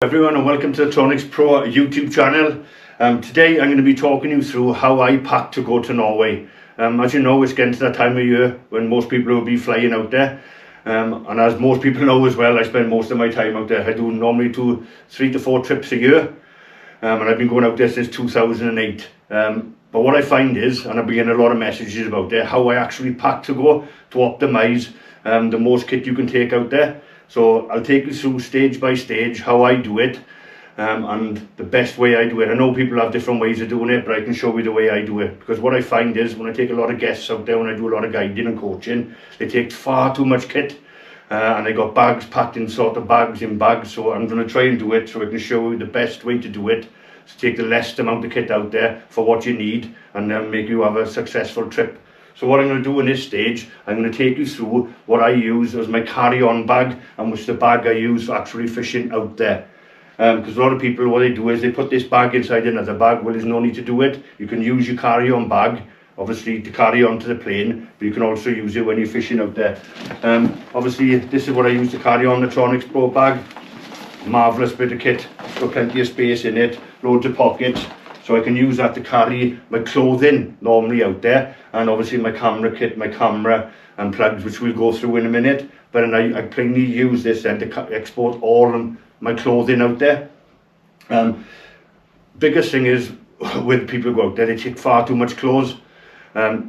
Everyone, and welcome to the Tronixpro YouTube channel. Today I'm going to be talking you through how I pack to go to Norway. As you know, it's getting to that time of year when most people will be flying out there, and as most people know as well, I spend most of my time out there. I do normally 3 to 4 trips a year, and I've been going out there since 2008. But what I find is, and I've been getting a lot of messages about it, how I actually pack to go to optimise the most kit you can take out there. So I'll take you through stage by stage how I do it, and the best way I do it. I know people have different ways of doing it, but I can show you the way I do it. Because what I find is, when I take a lot of guests out there, when I do a lot of guiding and coaching, they take far too much kit, and they got bags packed in sort of bags. So I'm going to try and do it so I can show you the best way to do it, to take the least amount of kit out there for what you need, and then make you have a successful trip. So what I'm going to do in this stage, I'm going to take you through what I use as my carry-on bag, and which the bag I use for actually fishing out there. Because a lot of people, what they do is they put this bag inside another bag. Well, there's no need to do it. You can use your carry-on bag, obviously, to carry on to the plane, but you can also use it when you're fishing out there. Obviously, this is what I use to carry on the Tronixpro bag. Marvellous bit of kit. It's got plenty of space in it, loads of pockets. So I can use that to carry my clothing normally out there, and obviously my camera kit, my camera and plugs, which we'll go through in a minute. But then I plainly use this then to export all of my clothing out there. Biggest thing is, with people who go out there, they take far too much clothes,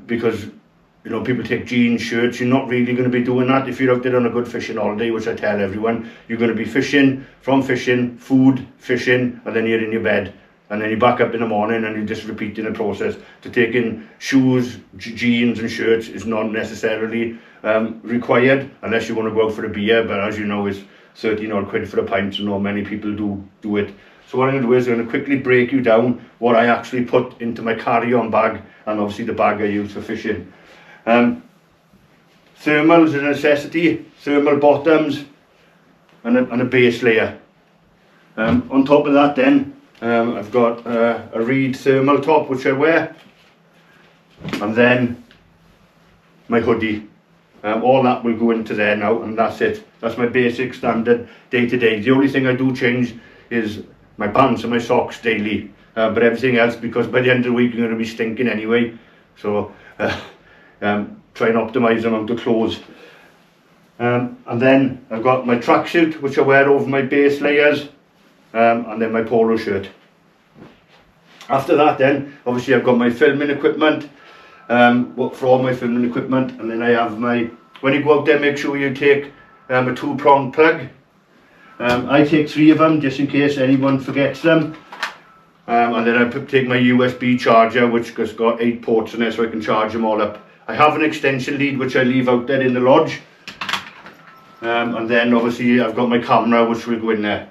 because you know, people take jeans, shirts. You're not really going to be doing that if you're out there on a good fishing holiday, which I tell everyone. You're going to be fishing, food, fishing, and then you're in your bed. And then you back up in the morning and you're just repeating the process. To take in shoes, jeans and shirts is not necessarily required, unless you want to go out for a beer, but as you know, it's 13 odd quid for a pint, so not many people do it. So what I'm going to do is I'm going to quickly break you down what I actually put into my carry-on bag, and obviously the bag I use for fishing. Thermal is a necessity, thermal bottoms and a base layer. On top of that then, I've got a reed thermal top which I wear, and then my hoodie. All that will go into there now, and that's it. That's my basic standard day to day. The only thing I do change is my pants and my socks daily, but everything else, because by the end of the week you're going to be stinking anyway, so try and optimise the amount of clothes. And then I've got my tracksuit which I wear over my base layers, and then my polo shirt. After that then, obviously I've got my filming equipment, for all my filming equipment, and then I have when you go out there, make sure you take a 2-prong plug. I take 3 of them just in case anyone forgets them, and then I take my USB charger, which has got 8 ports in there, so I can charge them all up. I have an extension lead which I leave out there in the lodge, and then obviously I've got my camera which will go in there.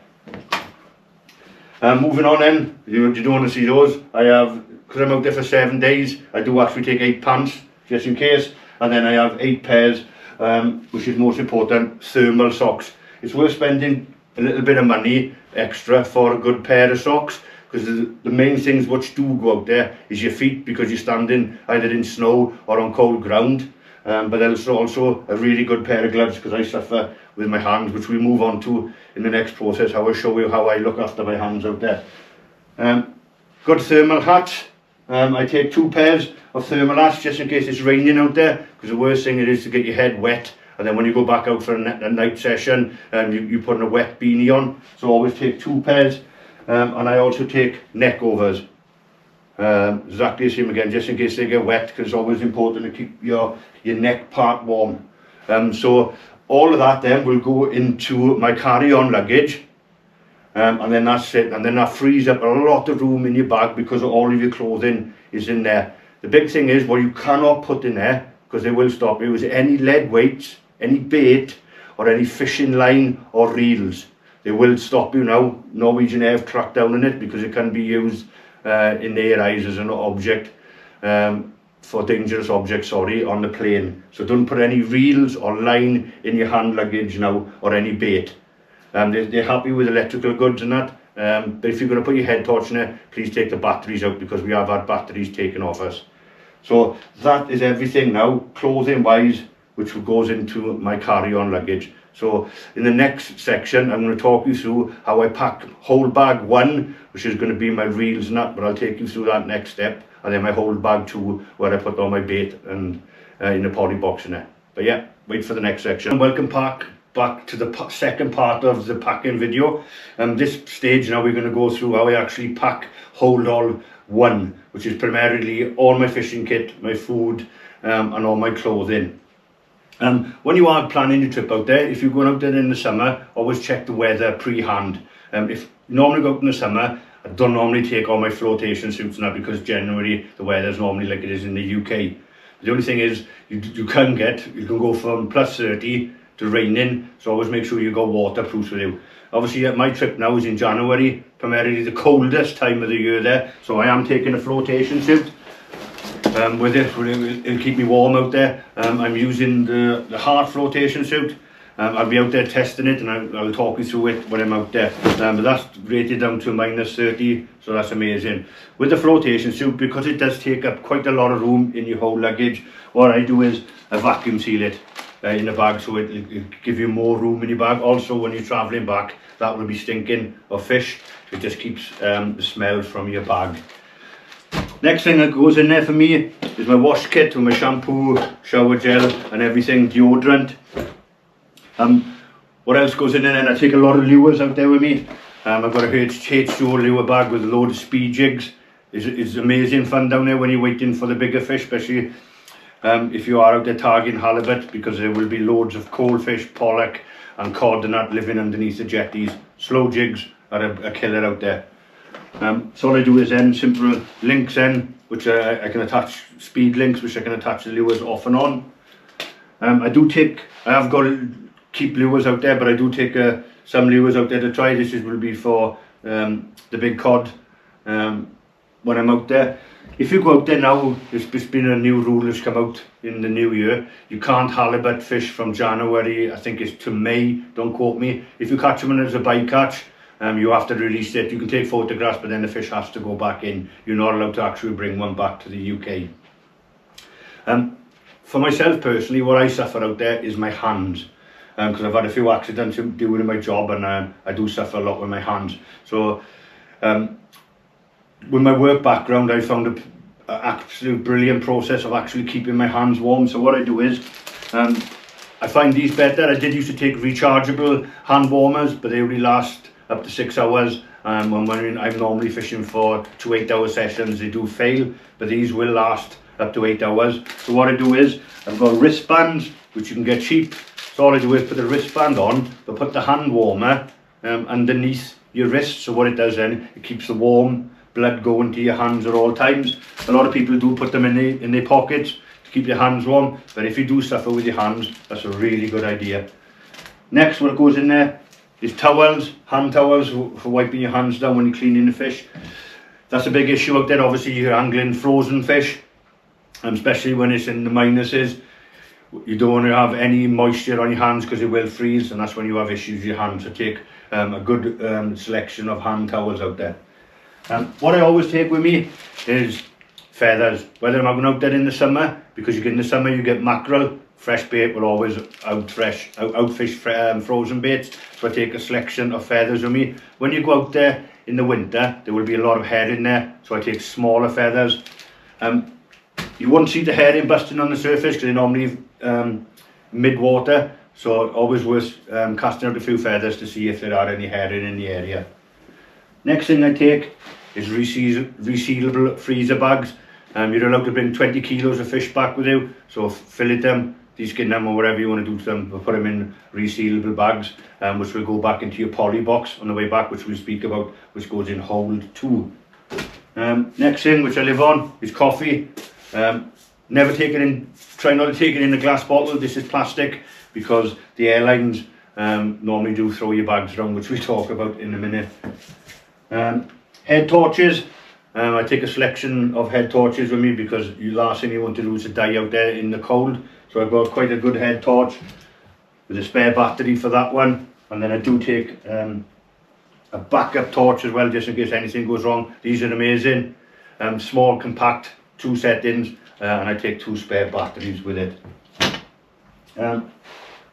Moving on then, you don't want to see those. I have, because I'm out there for 7 days, I do actually take 8 pants just in case, and then I have 8 pairs, which is most important, thermal socks. It's worth spending a little bit of money extra for a good pair of socks, because the main things which do go out there is your feet, because you're standing either in snow or on cold ground. But also a really good pair of gloves, because I suffer with my hands, which we'll move on to in the next process, how I show you how I look after my hands out there. Good thermal hats. I take 2 pairs of thermal hats just in case it's raining out there, because the worst thing it is to get your head wet, and then when you go back out for a night session, you're putting a wet beanie on. So always take 2 pairs, and I also take neck covers. Exactly the same again, just in case they get wet, because it's always important to keep your neck part warm. So all of that then will go into my carry-on luggage, and then that's it, and then that frees up a lot of room in your bag, because all of your clothing is in there. The big thing is, what you cannot put in there, because they will stop you, is any lead weights, any bait, or any fishing line or reels. They will stop you now. Norwegian Air have cracked down on it, because it can be used in their eyes as an object, for dangerous objects, on the plane. So don't put any reels or line in your hand luggage now, or any bait. They're happy with electrical goods and that, but if you're going to put your head torch in there, please take the batteries out, because we have had batteries taken off us. So that is everything now, clothing wise, which goes into my carry-on luggage. So in the next section, I'm going to talk you through how I pack whole bag 1, which is going to be my reels and that, but I'll take you through that next step. And then my whole bag 2, where I put all my bait and in the poly box in there. But yeah, wait for the next section. Welcome back to the second part of the packing video. This stage now we're going to go through how I actually pack hold all 1, which is primarily all my fishing kit, my food, and all my clothing. When you are planning your trip out there, if you're going out there in the summer, always check the weather pre-hand. If you normally go out in the summer, I don't normally take all my flotation suits and that, because generally the weather is normally like it is in the UK. The only thing is you can go from plus 30 to raining, so always make sure you go waterproof with you. Obviously my trip now is in January, primarily the coldest time of the year there, so I am taking a flotation suit. With it, it'll keep me warm out there. I'm using the hard flotation suit. I'll be out there testing it, and I'll talk you through it when I'm out there. But that's rated down to minus 30, so that's amazing. With the flotation suit, because it does take up quite a lot of room in your whole luggage, what I do is I vacuum seal it in the bag, so it'll give you more room in your bag. Also, when you're travelling back, that will be stinking of fish. It just keeps the smell from your bag. Next thing that goes in there for me is my wash kit with my shampoo, shower gel and everything, deodorant. What else goes in there? And I take a lot of lures out there with me. I've got a H2O lure bag with a load of speed jigs. It's amazing fun down there when you're waiting for the bigger fish, especially if you are out there targeting halibut, because there will be loads of cold fish, pollock and cod and that living underneath the jetties. Slow jigs are a killer out there. So all I do is then simple links in, which I can attach speed links, which I can attach the lures off and on. I have got to keep lures out there, but I do take some lures out there to try. This will be for the big cod when I'm out there. If you go out there now, there's been a new rule that's come out in the new year. You can't halibut fish from January, I think it's to May, don't quote me. If you catch them as a bycatch, you have to release it. You can take photographs, but then the fish has to go back in. You're not allowed to actually bring one back to the UK. For myself personally, what I suffer out there is my hands, because I've had a few accidents doing my job, and I do suffer a lot with my hands. So with my work background, I found an absolute brilliant process of actually keeping my hands warm. So what I do is I find these better. I did used to take rechargeable hand warmers, but they only last up to 6 hours. When I'm normally fishing for 2 8-hour sessions, they do fail, but these will last up to 8 hours. So what I do is I've got wristbands, which you can get cheap. So all I do is put the wristband on, but put the hand warmer underneath your wrist. So what it does then, it keeps the warm blood going to your hands at all times. A lot of people do put them in their pockets to keep your hands warm, but if you do suffer with your hands, that's a really good idea. Next, what goes in there is towels, hand towels for wiping your hands down when you're cleaning the fish. That's a big issue out there. Obviously you're angling frozen fish, especially when it's in the minuses. You don't want to have any moisture on your hands, because it will freeze, and that's when you have issues with your hands. So take a good selection of hand towels out there. What I always take with me is feathers, whether I'm going out there in the summer, because in the summer you get mackerel. Fresh bait will always outfish frozen baits, so I take a selection of feathers with me. When you go out there in the winter, there will be a lot of herring there, so I take smaller feathers. You won't see the herring busting on the surface, because they're normally mid-water, so always worth casting out a few feathers to see if there are any herring in the area. Next thing I take is resealable freezer bags. You're allowed to bring 20 kilos of fish back with you, so fillet them, deskin them, or whatever you want to do to them, but put them in resealable bags, which will go back into your poly box on the way back, which we'll speak about, which goes in hold 2. Next thing which I live on is coffee. Never take it in, try not to take it in a glass bottle. This is plastic, because the airlines normally do throw your bags around, which we'll talk about in a minute. Head torches. I take a selection of head torches with me, because the last thing you want to do is to die out there in the cold. So I've got quite a good head torch with a spare battery for that one, and then I do take a backup torch as well, just in case anything goes wrong. These are amazing, small, compact, 2 settings, and I take 2 spare batteries with it.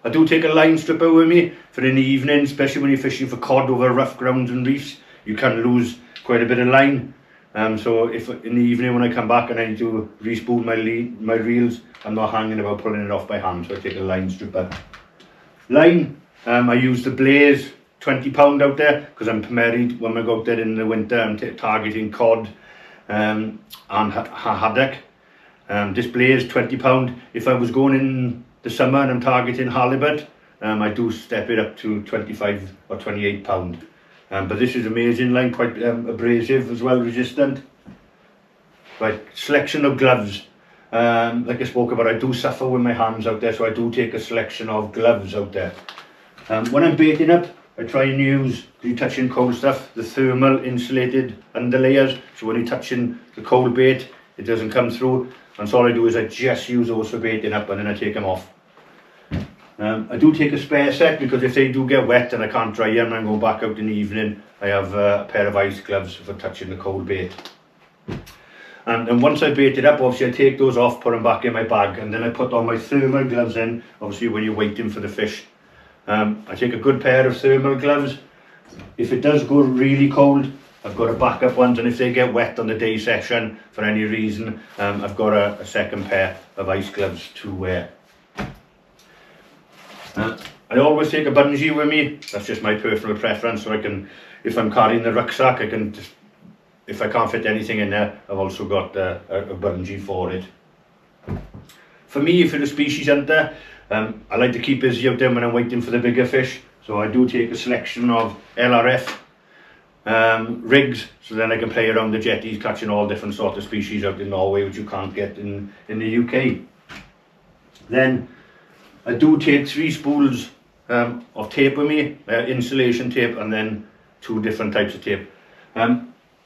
I do take a line stripper with me for in the evening, especially when you're fishing for cod over rough grounds and reefs. You can lose quite a bit of line. So if in the evening when I come back and I need to re-spool my reels, I'm not hanging about pulling it off by hand, so I take a line stripper. Line, I use the Blaze 20 pound out there, because I'm married. When I go out there in the winter, I'm targeting cod and haddock. This Blaze 20 pound, if I was going in the summer and I'm targeting halibut, I do step it up to 25 or 28 pound. But this is amazing line, quite abrasive as well, resistant. Right, selection of gloves. Like I spoke about, I do suffer with my hands out there, so I do take a selection of gloves out there. When I'm baiting up, I try and use, because you're touching cold stuff, the thermal insulated underlayers, so when you're touching the cold bait, it doesn't come through. And so all I do is I just use those for baiting up, and then I take them off. I do take a spare set, because if they do get wet and I can't dry them and I go back out in the evening, I have a pair of ice gloves for touching the cold bait. And once I bait it up, obviously I take those off, put them back in my bag, and then I put on my thermal gloves in, obviously when you're waiting for the fish. I take a good pair of thermal gloves. If it does go really cold, I've got a backup ones, and if they get wet on the day session for any reason, I've got a second pair of ice gloves to wear. I always take a bungee with me. That's just my personal preference, so I can, if I'm carrying the rucksack, I can just, if I can't fit anything in there, I've also got a bungee for it. For me, if you're a species hunter, I like to keep busy out there when I'm waiting for the bigger fish, so I do take a selection of LRF rigs, so then I can play around the jetties, catching all different sort of species out in Norway, which you can't get in the UK. Then I do take 3 spools of tape with me, insulation tape, and then 2 different types of tape.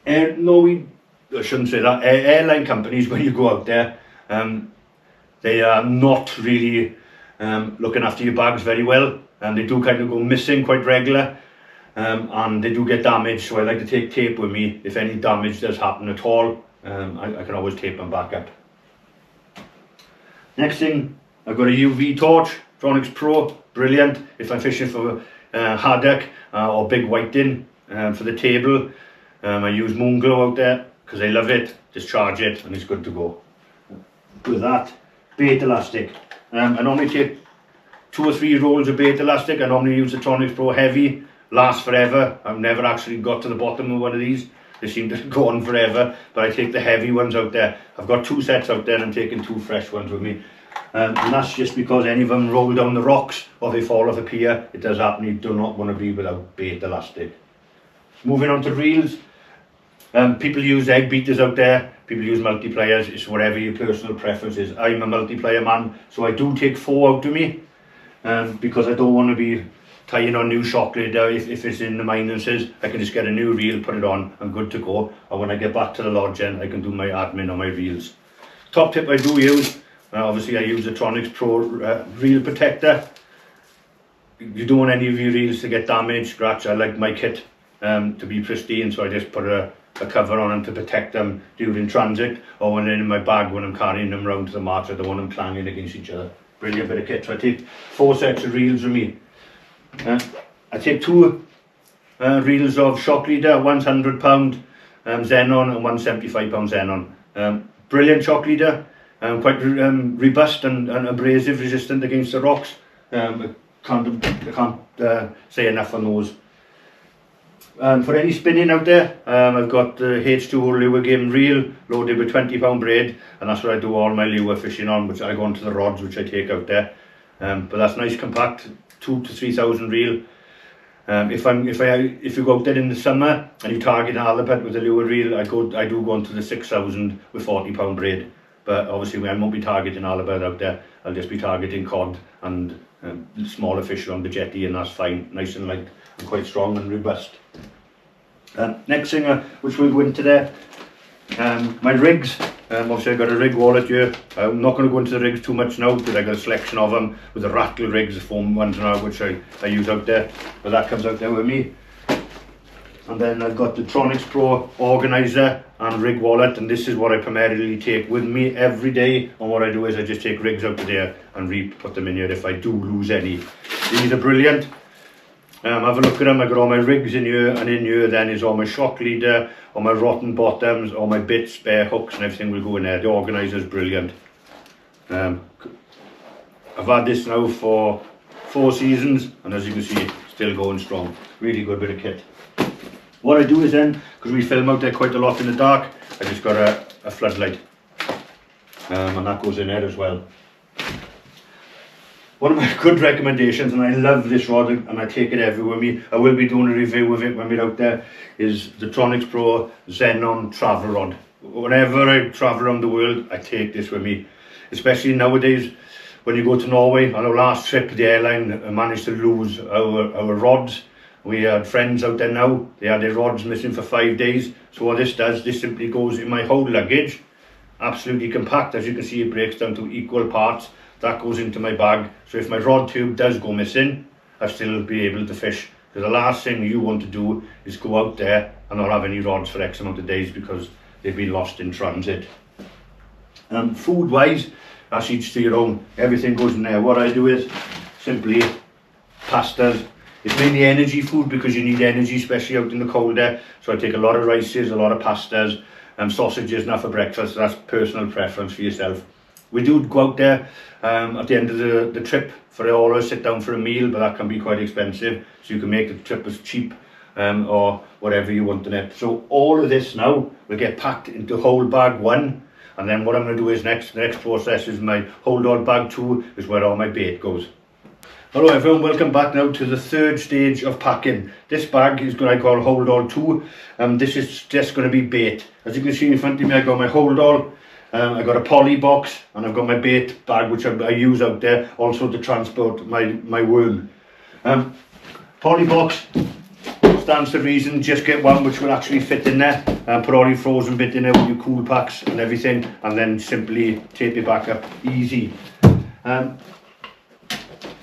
Norway, I shouldn't say that, airline companies, when you go out there, they are not really looking after your bags very well, and they do kind of go missing quite regular, and they do get damaged, so I like to take tape with me. If any damage does happen at all, I can always tape them back up. Next thing, I've got a UV torch, Tronixpro, brilliant if I'm fishing for haddock or big whiting. For the table, I use moon glow out there because I love it, just charge it and it's good to go. With that, bait elastic. I normally take 2 or 3 rolls of bait elastic. I normally use the Tronixpro heavy, lasts forever. I've never actually got to the bottom of one of these. They seem to go on forever, but I take the heavy ones out there. I've got 2 sets out there and I'm taking 2 fresh ones with me. And that's just because any of them roll down the rocks or they fall off a pier. It does happen. You do not want to be without bait elastic. Moving on to reels. People use egg beaters out there. People use multipliers. It's whatever your personal preference is. I'm a multiplier man, so I do take 4 out to me because I don't want to be tying on new shock lid. If it's in the minuses, I can just get a new reel, put it on, I'm good to go. And when I get back to the lodge, then I can do my admin on my reels. Top tip I do use. Obviously I use the Tronixpro reel protector. You don't want any of your reels to get damaged, scratched. I like my kit to be pristine, so I just put a cover on them to protect them during transit, or when they're in my bag when I'm carrying them around to the march. I don't want them clanging against each other. Brilliant bit of kit. So I take 4 sets of reels with me. I take 2 reels of shock leader, one's £100 xenon and one's £75 xenon. Brilliant shock leader. Quite robust and abrasive, resistant against the rocks. I can't say enough on those. For any spinning out there, I've got the H2O lure game reel loaded with 20 pound braid, and that's what I do all my lure fishing on, which I go onto the rods which I take out there. But that's nice, compact, 2,000 to 3,000 reel. If you go out there in the summer and you target a halibut with a lure reel, I do go onto the 6,000 with 40 pound braid. But obviously I won't be targeting halibut out there. I'll just be targeting cod and smaller fish around the jetty, and that's fine. Nice and light and quite strong and robust. Next thing which we'll go into there, my rigs. Obviously I've got a rig wallet here. I'm not going to go into the rigs too much now because I've got a selection of them with the rattle rigs, the foam ones now, which I use out there. But that comes out there with me. And then I've got the Tronixpro organizer and rig wallet, and this is what I primarily take with me every day. And what I do is I just take rigs out of there and put them in here if I do lose any. These are brilliant. Have a look at them. I got all my rigs in here, and in here then is all my shock leader, all my rotten bottoms, all my bits, spare hooks and everything will go in there. The organizer is brilliant. I've had this now for 4 seasons, and as you can see, still going strong. Really good bit of kit. What I do is then, because we film out there quite a lot in the dark, I just got a floodlight, and that goes in there as well. One of my good recommendations, and I love this rod and I take it everywhere with me, I will be doing a review of it when we're out there, is the Tronixpro Xenon travel rod. Whenever I travel around the world, I take this with me, especially nowadays when you go to Norway. On our last trip, the airline managed to lose our rods. We had friends out there now, they had their rods missing for 5 days. So what this does, this simply goes in my whole luggage, absolutely compact. As you can see, it breaks down to equal parts. That goes into my bag, so if my rod tube does go missing, I'll still be able to fish. Because the last thing you want to do is go out there and not have any rods for X amount of days because they've been lost in transit. Food wise, that's each to your own. Everything goes in there. What I do is simply pastas. It's mainly energy food because you need energy, especially out in the cold there. So I take a lot of rices, a lot of pastas, sausages, not for breakfast. That's personal preference for yourself. We do go out there at the end of the trip for all of us, sit down for a meal, but that can be quite expensive. So you can make the trip as cheap or whatever you want in it. So all of this now will get packed into whole bag 1. And then what I'm going to do is the next process is my hold on bag 2 is where all my bait goes. Hello everyone, welcome back now to the 3rd stage of packing. This bag is what I call hold all 2. This is just going to be bait. As you can see in front of me, I got my hold all. I got a poly box, and I've got my bait bag which I use out there also to transport my worm. Poly box stands to reason, just get one which will actually fit in there, and put all your frozen bit in there with your cool packs and everything, and then simply tape it back up, easy.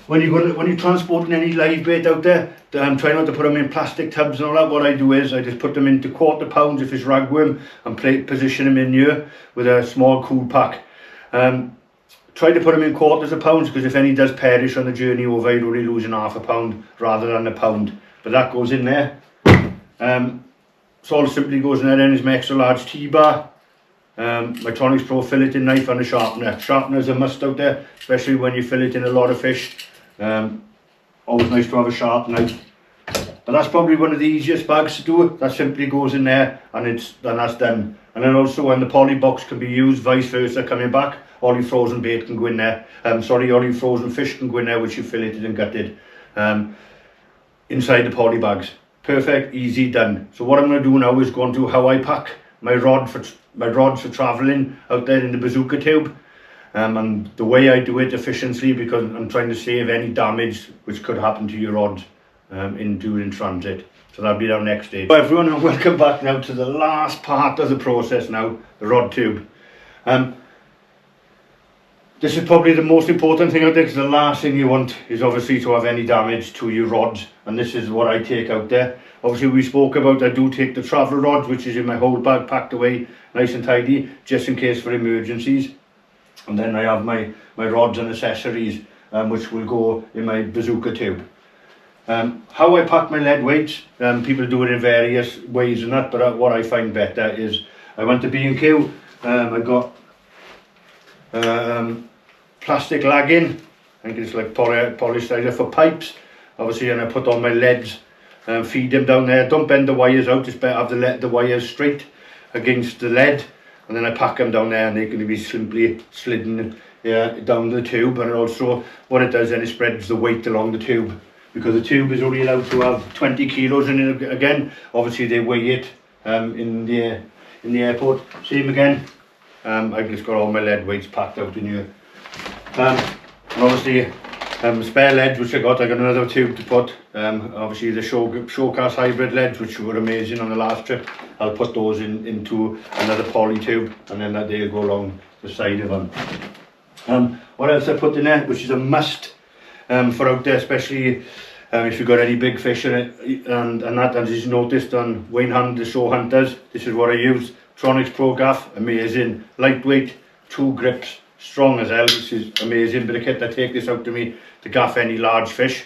When you're transporting any live bait out there, try not to put them in plastic tubs and all that. What I do is I just put them into quarter pounds if it's ragworm and position them in here with a small cool pack. Try to put them in quarters of pounds because if any does perish on the journey over, you're only losing ½ a pound rather than a pound. But that goes in there. So all simply goes in there then is my extra large T-bar, my Tronixpro filleting knife and a sharpener. Sharpener is a must out there, especially when you're filleting a lot of fish. Always nice to have a sharp knife. But that's probably one of the easiest bags to do. That simply goes in there and that's done. And then also when the poly box can be used, vice versa, coming back, all your frozen bait can go in there. All your frozen fish can go in there which you filleted and gutted. Inside the poly bags. Perfect, easy, done. So what I'm going to do now is go on to how I pack my rods for travelling out there in the bazooka tube. And the way I do it efficiently, because I'm trying to save any damage which could happen to your rods during transit. So that'll be our next stage. Hello everyone, and welcome back now to the last part of the process now, the rod tube. This is probably the most important thing out there because the last thing you want is obviously to have any damage to your rods, and this is what I take out there. Obviously we spoke about I do take the travel rods which is in my whole bag packed away nice and tidy just in case for emergencies. And then I have my rods and accessories which will go in my bazooka tube. How I pack my lead weights, people do it in various ways and that, but what I find better is I went to B&Q, I got plastic lagging, I think it's like polystyrene for pipes, obviously, and I put on my leads, feed them down there. Don't bend the wires out, it's better have the wires straight against the lead, and then I pack them down there and they're going to be simply slidden down the tube. And also what it does then, it spreads the weight along the tube, because the tube is only allowed to have 20 kilos in it. Again, obviously they weigh it in the airport. Same again, I just got all my lead weights packed out in here. And obviously spare leads which I got another tube to put. Obviously the Showcast hybrid leads which were amazing on the last trip, I'll put those into another poly tube, and then they'll go along the side of them. What else I put in there which is a must for out there, especially If you've got any big fish in it, and that, as you've noticed on Wayne Hunt, the show hunters, this is what I use. Tronixpro gaff, amazing, lightweight, 2 grips, strong as hell. This is amazing bit of kit. I take this out to me to gaff any large fish.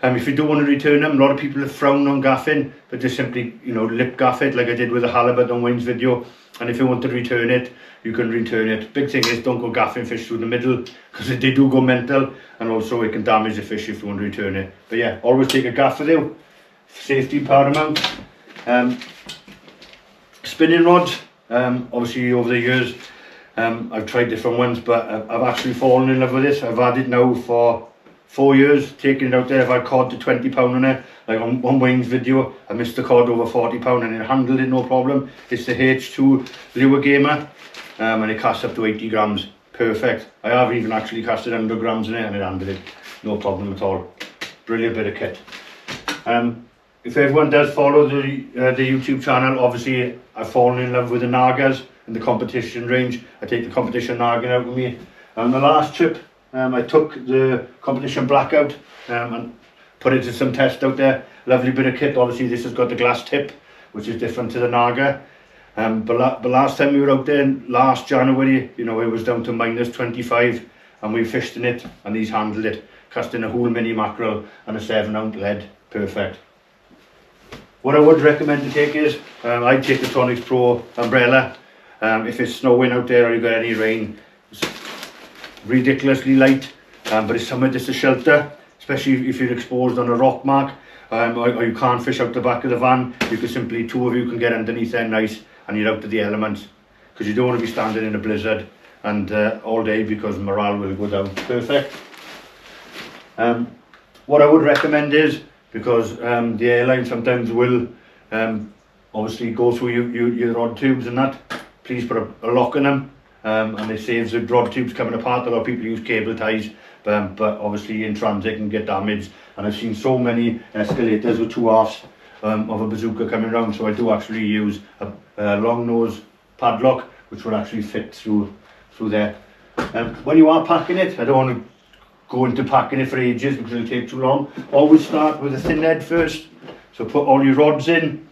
If you do want to return them, a lot of people have frowned on gaffing, but just simply, you know, lip gaff it like I did with the halibut on Wayne's video. And if you want to return it, you can return it. Big thing is, don't go gaffing fish through the middle, because they do go mental, and also it can damage the fish if you want to return it. But yeah, always take a gaff with you. Safety paramount. Spinning rods. Obviously over the years, I've tried different ones, but I've actually fallen in love with this. I've had it now for 4 years, taking it out there. I've had cod to 20 pound on it. Like on Wayne's video, I missed the cod over 40 pound and it handled it no problem. It's the H2 lure gamer, and it casts up to 80 grams. Perfect. I have even actually casted 100 grams in it and it handled it no problem at all. Brilliant bit of kit. If everyone does follow the YouTube channel, obviously I've fallen in love with the Nagas in the competition range. I take the competition Naga out with me. On the last trip, I took the competition Blackout and put it to some test out there. Lovely bit of kit. Obviously this has got the glass tip, which is different to the Naga. But last time we were out there, last January, you know, it was down to -25 and we fished in it and he's handled it. Casting a whole mini mackerel and a 7-ounce lead. Perfect. What I would recommend to take is, I'd take the Tronixpro umbrella. If it's snowing out there or you've got any rain, it's ridiculously light, but it's somewhere just to shelter, especially if you're exposed on a rock mark, or you can't fish out the back of the van. You can simply, 2 of you can get underneath there nice and you're out of the elements, because you don't want to be standing in a blizzard and all day, because morale will go down. Perfect. What I would recommend is, because the airline sometimes will obviously go through your rod tubes and that, please put a lock in them, and it saves the rod tubes coming apart. A lot of people use cable ties, but obviously in transit can get damaged, and I've seen so many escalators with 2 halves of a bazooka coming around, so I do actually use a long nose padlock which will actually fit through there. When you are packing it, I don't want to go into packing it for ages because it'll take too long. Always start with a thin head first. So put all your rods in,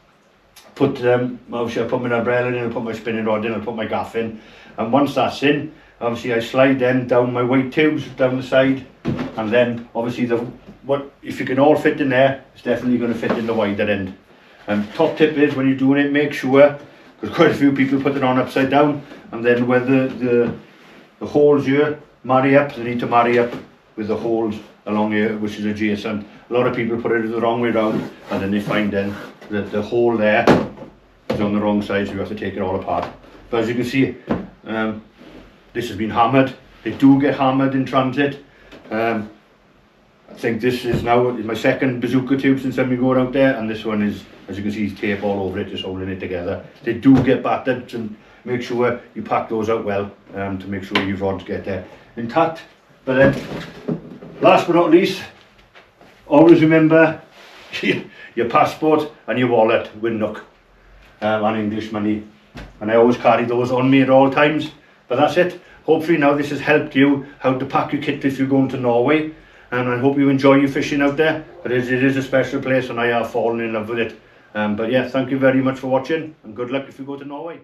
obviously I put my umbrella in, I put my spinning rod in, I put my gaff in, and once that's in, obviously I slide them down my weight tubes down the side, and then obviously if you can all fit in there, it's definitely going to fit in the wider end. Top tip is, when you're doing it, make sure, because quite a few people put it on upside down, and then where the holes here marry up, they need to marry up with the holes along here, which is adjacent. A lot of people put it the wrong way around, and then they find then that the hole there is on the wrong side, so you have to take it all apart. But as you can see, this has been hammered. They do get hammered in transit. I think this is now my second bazooka tube since I've been going out there, and this one is, as you can see, tape all over it, just holding it together. They do get battered, and make sure you pack those out well to make sure your rods get there intact. But then, last but not least, always remember your passport and your wallet with Nook and English money. And I always carry those on me at all times. But that's it. Hopefully now this has helped you how to pack your kit if you're going to Norway. And I hope you enjoy your fishing out there. It is a special place and I have fallen in love with it. But yeah, thank you very much for watching and good luck if you go to Norway.